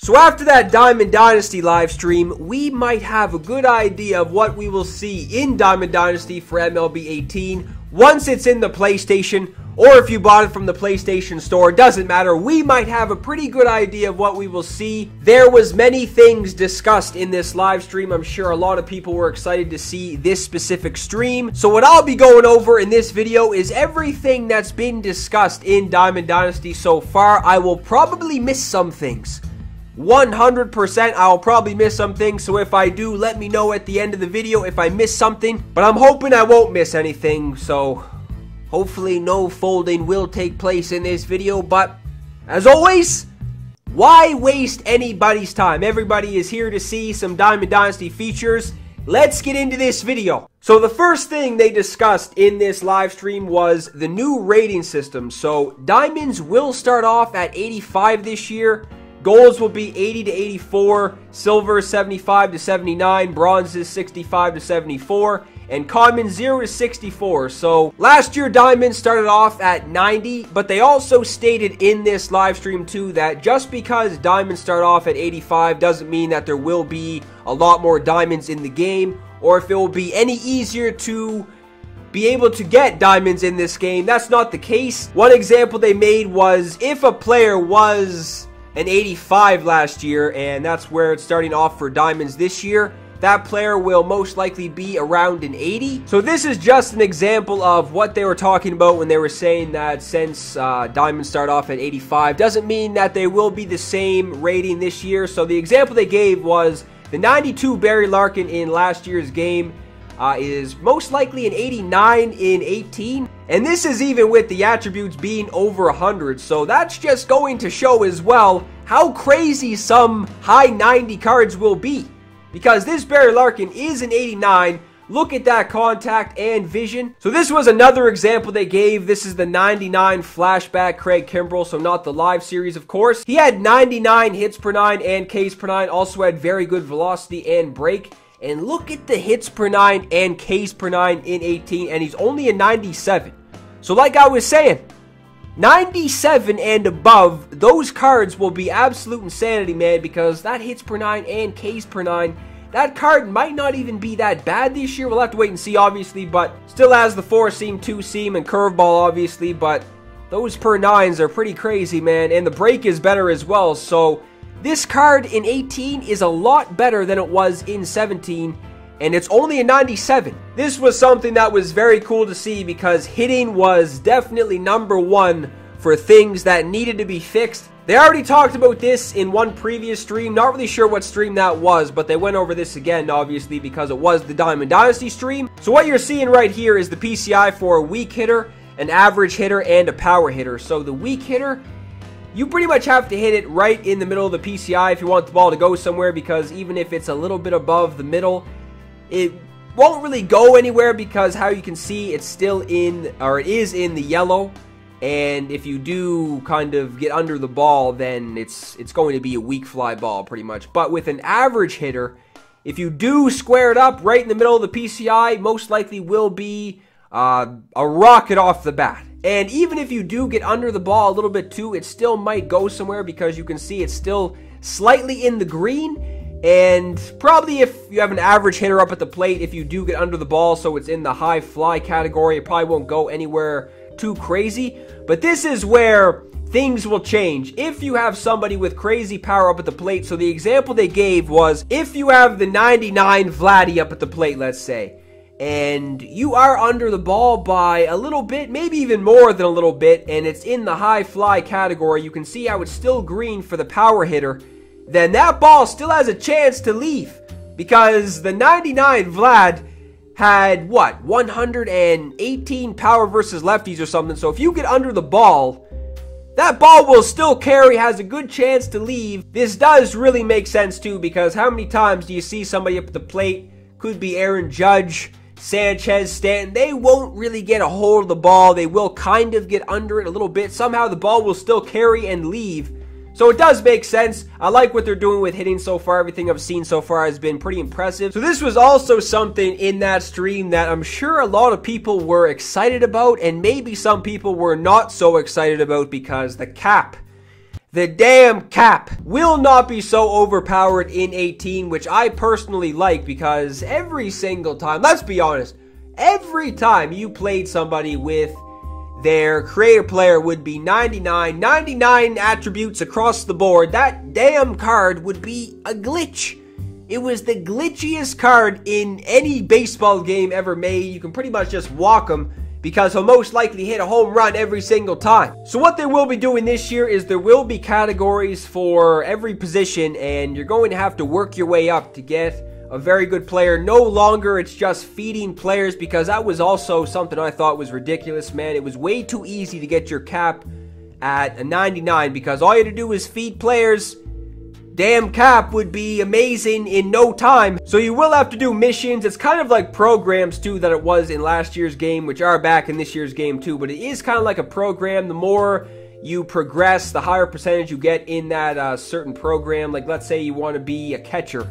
So after that Diamond Dynasty live stream, we might have a good idea of what we will see in Diamond Dynasty for MLB 18 once it's in the PlayStation, or if you bought it from the PlayStation Store, doesn't matter. We might have a pretty good idea of what we will see. There was many things discussed in this live stream. I'm sure a lot of people were excited to see this specific stream. So what I'll be going over in this video is everything that's been discussed in Diamond Dynasty so far. I will probably miss some things. 100% I'll probably miss some things, so if I do, let me know at the end of the video if I miss something, but I'm hoping I won't miss anything, so hopefully no folding will take place in this video. But as always, why waste anybody's time? Everybody is here to see some Diamond Dynasty features. Let's get into this video. So the first thing they discussed in this live stream was the new rating system. So Diamonds will start off at 85 this year. Golds will be 80 to 84, silver 75 to 79, bronzes 65 to 74, and common 0 to 64. So last year Diamonds started off at 90, but they also stated in this live stream too that just because Diamonds start off at 85 doesn't mean that there will be a lot more diamonds in the game, or if it will be any easier to be able to get diamonds in this game. That's not the case. One example they made was if a player was an 85 last year, and that's where it's starting off for diamonds this year, that player will most likely be around an 80. So this is just an example of what they were talking about when they were saying that since diamonds start off at 85 doesn't mean that they will be the same rating this year. So the example they gave was the 92 Barry Larkin in last year's game is most likely an 89 in 18, and this is even with the attributes being over 100, so that's just going to show as well how crazy some high 90 cards will be, because this Barry Larkin is an 89. Look at that contact and vision. So this was another example they gave. This is the 99 flashback Craig Kimbrell, so not the live series, of course. He had 99 hits per 9 and Ks per 9, also had very good velocity and break. And look at the hits per 9 and Ks per 9 in 18, and he's only a 97. So like I was saying, 97 and above, those cards will be absolute insanity, man, because that hits per 9 and Ks per 9, that card might not even be that bad this year. We'll have to wait and see, obviously, but still has the 4-seam, 2-seam, and curveball, obviously, but those per 9s are pretty crazy, man, and the break is better as well, so this card in 18 is a lot better than it was in 17, and it's only a 97. This was something that was very cool to see because hitting was definitely number one for things that needed to be fixed. They already talked about this in one previous stream, not really sure what stream that was, but they went over this again, obviously, because it was the Diamond Dynasty stream. So what you're seeing right here is the PCI for a weak hitter, an average hitter, and a power hitter. So the weak hitter, you pretty much have to hit it right in the middle of the PCI if you want the ball to go somewhere, because even if it's a little bit above the middle, it won't really go anywhere because how you can see it's still in, or it is in the yellow, and if you do kind of get under the ball, then it's going to be a weak fly ball pretty much. But with an average hitter, if you do square it up right in the middle of the PCI, most likely will be a rocket off the bat. And even if you do get under the ball a little bit too, it still might go somewhere because you can see it's still slightly in the green. And probably if you have an average hitter up at the plate, if you do get under the ball so it's in the high fly category, it probably won't go anywhere too crazy. But this is where things will change if you have somebody with crazy power up at the plate. So the example they gave was if you have the 99 Vladdy up at the plate, let's say, and you are under the ball by a little bit, maybe even more than a little bit, and it's in the high fly category, you can see how it's still green for the power hitter, then that ball still has a chance to leave, because the 99 Vlad had, what, 118 power versus lefties or something, so if you get under the ball, that ball will still carry, has a good chance to leave. This does really make sense too, because how many times do you see somebody up at the plate, could be Aaron Judge, Sanchez, Stanton, they won't really get a hold of the ball. They will kind of get under it a little bit. Somehow the ball will still carry and leave. So it does make sense. I like what they're doing with hitting so far. Everything I've seen so far has been pretty impressive. So this was also something in that stream that I'm sure a lot of people were excited about, and maybe some people were not so excited about, because the cap. The damn cap will not be so overpowered in 18, which I personally like because every single time, let's be honest, every time you played somebody with their creator player would be 99 attributes across the board, that damn card would be a glitch. It was the glitchiest card in any baseball game ever made. You can pretty much just walk him because he'll most likely hit a home run every single time. So what they will be doing this year is there will be categories for every position, and you're going to have to work your way up to get a very good player. No longer it's just feeding players, because that was also something I thought was ridiculous, man. It was way too easy to get your cap at a 99 because all you had to do was feed players. Damn cap would be amazing in no time. So you will have to do missions. It's kind of like programs too that it was in last year's game, which are back in this year's game too. But it is kind of like a program. The more you progress, the higher percentage you get in that certain program. Like let's say you want to be a catcher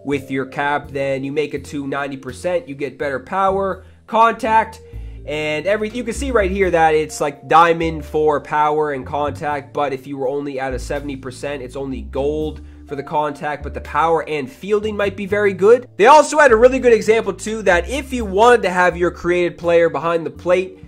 with your cap, then you make it to 90%. You get better power, contact, and everything. You can see right here that it's like diamond for power and contact, but if you were only at a 70%, it's only gold for the contact, but the power and fielding might be very good. They also had a really good example too, that if you wanted to have your created player behind the plate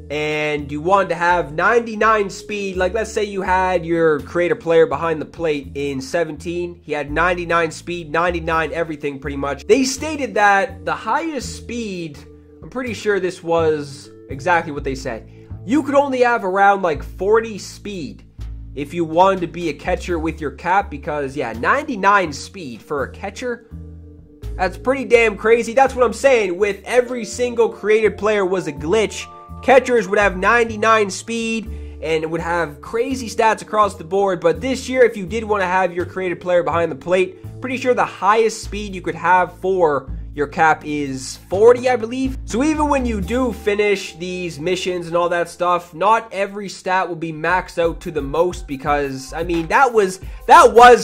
and you wanted to have 99 speed, like let's say you had your creator player behind the plate in 17, he had 99 speed, 99 everything pretty much. They stated that the highest speed, I'm pretty sure this was exactly what they said, you could only have around like 40 speed if you wanted to be a catcher with your cap, because yeah, 99 speed for a catcher, that's pretty damn crazy. That's what I'm saying. With every single created player was a glitch, catchers would have 99 speed and it would have crazy stats across the board. But this year, if you did want to have your created player behind the plate, pretty sure the highest speed you could have for your cap is 40, I believe. So even when you do finish these missions and all that stuff, not every stat will be maxed out to the most, because I mean that was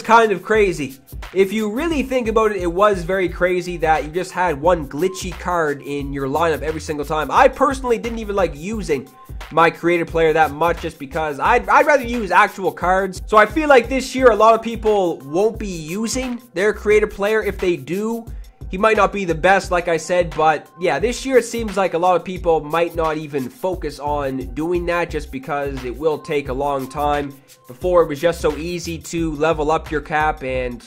kind of crazy. If you really think about it, it was very crazy that you just had one glitchy card in your lineup every single time. I personally didn't even like using my created player that much, just because I'd rather use actual cards. So I feel like this year a lot of people won't be using their created player. If they do, he might not be the best, like I said, but yeah, this year it seems like a lot of people might not even focus on doing that, just because it will take a long time. Before, it was just so easy to level up your cap and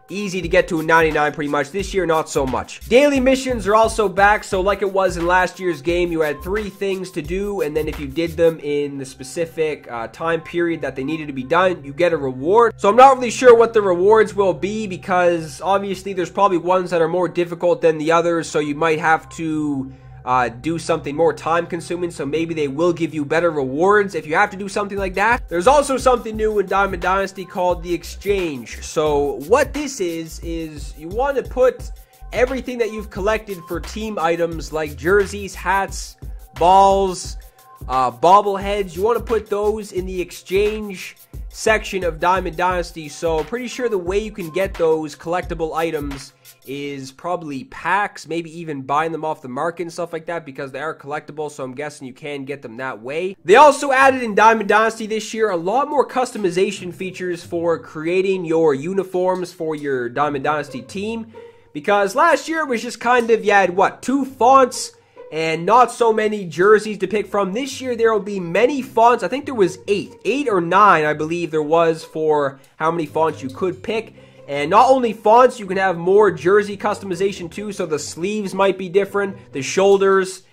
easy to get to a 99 pretty much. This year, not so much. Daily missions are also back, so like it was in last year's game, you had 3 things to do, and then if you did them in the specific time period that they needed to be done, you get a reward. So I'm not really sure what the rewards will be, because obviously there's probably ones that are more difficult than the others, so you might have to do something more time consuming, so maybe they will give you better rewards if you have to do something like that. There's also something new in Diamond Dynasty called the exchange. So what this is you want to put everything that you've collected for team items like jerseys, hats, balls, bobbleheads, you want to put those in the exchange section of Diamond Dynasty. So pretty sure the way you can get those collectible items is probably packs, maybe even buying them off the market and stuff like that, because they are collectible, so I'm guessing you can get them that way. They also added in Diamond Dynasty this year a lot more customization features for creating your uniforms for your Diamond Dynasty team, because last year it was just kind of, you had what, 2 fonts and not so many jerseys to pick from. This year there will be many fonts. I think there was 8 or 9, I believe there was, for how many fonts you could pick. And not only fonts, you can have more jersey customization too, so the sleeves might be different, the shoulders,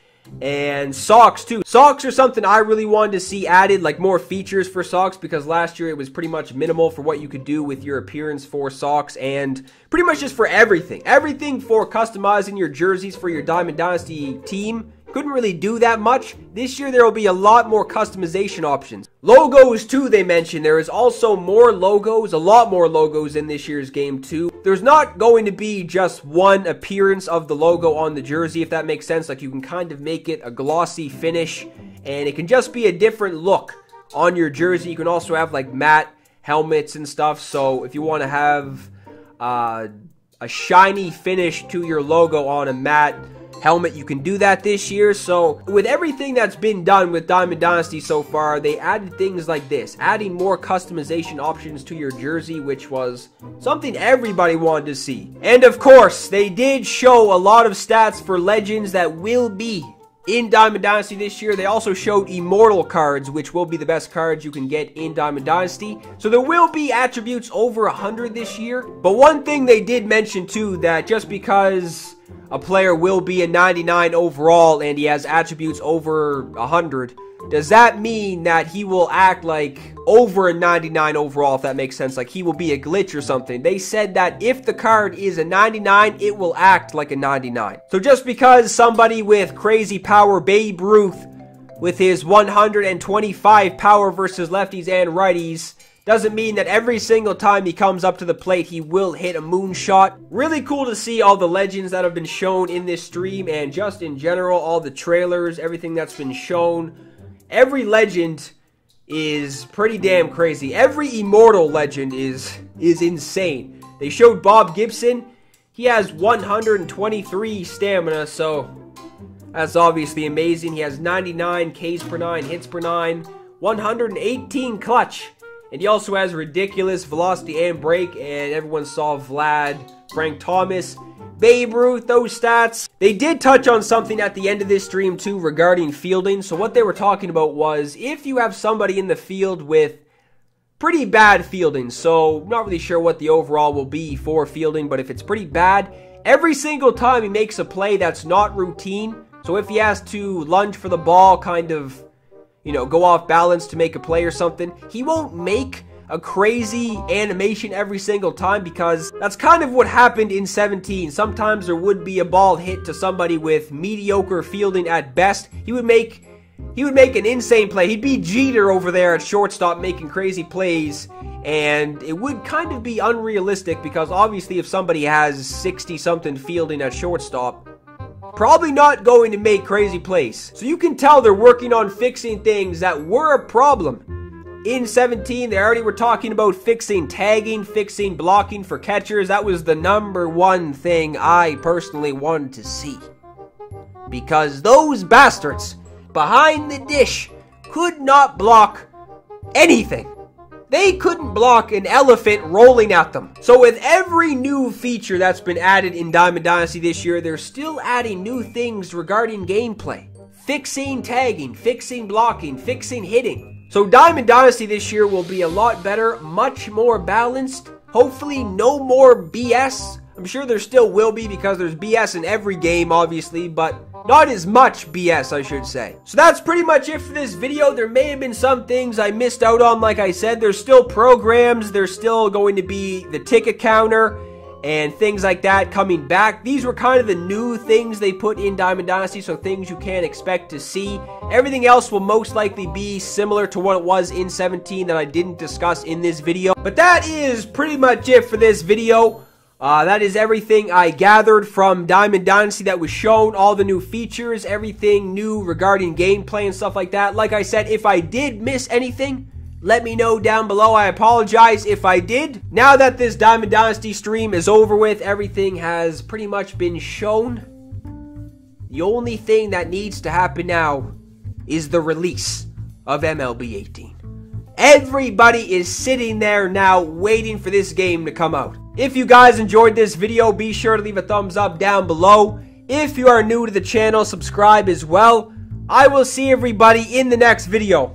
and socks too. Socks are something I really wanted to see added, like more features for socks, because last year it was pretty much minimal for what you could do with your appearance for socks, and pretty much just for everything. Everything for customizing your jerseys for your Diamond Dynasty team. Couldn't really do that much. This year there will be a lot more customization options. Logos too, they mentioned. There is also more logos, a lot more logos in this year's game too. There's not going to be just one appearance of the logo on the jersey, if that makes sense. Like, you can kind of make it a glossy finish, and it can just be a different look on your jersey. You can also have like matte helmets and stuff. So if you want to have a a shiny finish to your logo on a matte helmet. You can do that this year. So with everything that's been done with Diamond Dynasty so far, they added things like this, adding more customization options to your jersey, which was something everybody wanted to see. And of course, they did show a lot of stats for legends that will be in Diamond Dynasty this year. They also showed immortal cards, which will be the best cards you can get in Diamond Dynasty. So there will be attributes over 100 this year. But one thing they did mention too, that just because a player will be a 99 overall and he has attributes over 100, does that mean that he will act like over a 99 overall, if that makes sense? Like he will be a glitch or something. They said that if the card is a 99, it will act like a 99. So just because somebody with crazy power, Babe Ruth, with his 125 power versus lefties and righties, doesn't mean that every single time he comes up to the plate, he will hit a moonshot. Really cool to see all the legends that have been shown in this stream, and just in general, all the trailers, everything that's been shown. Every legend is pretty damn crazy. Every immortal legend is insane. They showed Bob Gibson. He has 123 stamina, so that's obviously amazing. He has 99 Ks per 9, hits per 9, 118 clutch. And he also has ridiculous velocity and break, and everyone saw Vlad, Frank Thomas, Babe Ruth, those stats. They did touch on something at the end of this stream too regarding fielding. So what they were talking about was if you have somebody in the field with pretty bad fielding, so not really sure what the overall will be for fielding, but if it's pretty bad, every single time he makes a play that's not routine, so if he has to lunge for the ball, kind of, you know, go off balance to make a play or something, he won't make a crazy animation every single time, because that's kind of what happened in 17. Sometimes there would be a ball hit to somebody with mediocre fielding at best. He would make an insane play. He'd be Jeter over there at shortstop making crazy plays, and it would kind of be unrealistic, because obviously if somebody has 60-something fielding at shortstop, probably not going to make crazy plays. So you can tell they're working on fixing things that were a problem. In 17, they already were talking about fixing tagging, fixing blocking for catchers. That was the #1 thing I personally wanted to see, because those bastards behind the dish could not block anything. They couldn't block an elephant rolling at them. So with every new feature that's been added in Diamond Dynasty this year, they're still adding new things regarding gameplay. Fixing tagging, fixing blocking, fixing hitting. So Diamond Dynasty this year will be a lot better, much more balanced. Hopefully no more BS. I'm sure there still will be, because there's BS in every game, obviously, but not as much BS, I should say. So that's pretty much it for this video. There may have been some things I missed out on. Like I said, there's still programs. There's still going to be the ticket counter and things like that coming back. These were kind of the new things they put in Diamond Dynasty, so things you can't expect to see. Everything else will most likely be similar to what it was in 17 that I didn't discuss in this video. But that is pretty much it for this video. That is everything I gathered from Diamond Dynasty that was shown, all the new features, everything new regarding gameplay and stuff like that. Like I said, if I did miss anything, let me know down below. I apologize if I did. Now that this Diamond Dynasty stream is over with, everything has pretty much been shown. The only thing that needs to happen now is the release of MLB 18. Everybody is sitting there now waiting for this game to come out. If you guys enjoyed this video, be sure to leave a thumbs up down below. If you are new to the channel, subscribe as well. I will see everybody in the next video.